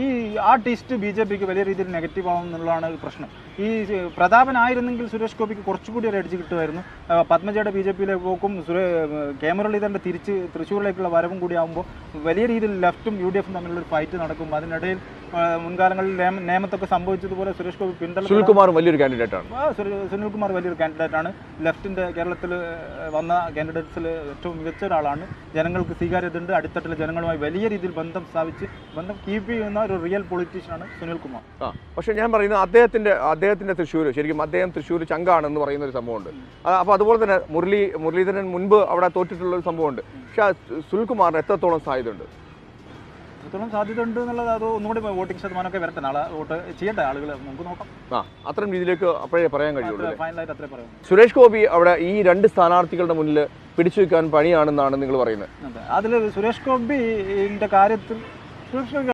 ഈ ആ ടിസ്റ്റ് ബി.ജെ.പിക്ക് വലിയ രീതിയിൽ നെഗറ്റീവ് ആവുമെന്നുള്ളതാണ് പ്രശ്നം. ഈ പ്രതാപനായിരുന്നെങ്കിൽ സുരേഷ് ഗോപിക്ക് കുറച്ചുകൂടി ഒരു എഡ്ജ് കിട്ടുമായിരുന്നു. പത്മജയുടെ ബി.ജെ.പിയിലെ പോക്കും കെ മുരളീധരൻ്റെ തിരിച്ച് തൃശ്ശൂരിലേക്കുള്ള വരവും കൂടി ആകുമ്പോൾ വലിയ രീതിയിൽ ലെഫ്റ്റും യു.ഡി.എഫും തമ്മിലൊരു ഫൈറ്റ് നടക്കും. അതിനിടയിൽ മുൻകാലങ്ങളിൽ നേമത്തൊക്കെ സംഭവിച്ചതുപോലെ സുരേഷ് ഗോപി സുനിൽകുമാർ വലിയൊരു കാൻഡിഡേറ്റാണ്. സുനിൽകുമാർ വലിയൊരു കാൻഡിഡേറ്റാണ്. ലെഫ്റ്റിൻ്റെ കേരളത്തിൽ വന്ന കാൻഡിഡേറ്റ്സിൽ ഏറ്റവും മികച്ച ഒരാളാണ്. ജനങ്ങൾക്ക് സ്വീകാര്യതയുണ്ട്. അടിത്തട്ടിലെ ജനങ്ങളുമായി വലിയ രീതിയിൽ ബന്ധം കീപ്പ് ചെയ്യുന്ന ഒരു റിയൽ പൊളിറ്റീഷ്യനാണ് സുനിൽകുമാർ. പക്ഷേ ഞാൻ പറയുന്നത് അദ്ദേഹത്തിന്റെ തൃശ്ശൂർ ശരിക്കും അദ്ദേഹം തൃശ്ശൂർ ചങ്കാണെന്ന് പറയുന്ന ഒരു സംഭവമുണ്ട്. അപ്പോൾ അതുപോലെ തന്നെ മുരളീധരൻ മുൻപ് അവിടെ തോറ്റിട്ടുള്ള ഒരു സംഭവമുണ്ട്. പക്ഷേ സുനിൽകുമാറിന് എത്രത്തോളം സാധ്യതയുണ്ട് എന്നുള്ളത് അത് ഒന്നുകൂടി വോട്ടിംഗ് ശതമാനമൊക്കെ വരട്ടെ. നാളെ വോട്ട് ചെയ്യേണ്ട ആളുകൾ നമുക്ക് നോക്കാം. അത്രയും രീതിയിലേക്ക് അപ്പോഴേ പറയാൻ കഴിയുള്ളൂ. ഫൈനലായിട്ട് അത്രേ പറയാം. സുരേഷ് ഗോപി അവിടെ ഈ രണ്ട് സ്ഥാനാർത്ഥികളുടെ മുന്നിൽ പിടിച്ചു വയ്ക്കാൻ പണിയാണെന്നാണ് നിങ്ങൾ പറയുന്നത്. അതിൽ സുരേഷ് ഗോപിന്റെ കാര്യത്തിൽ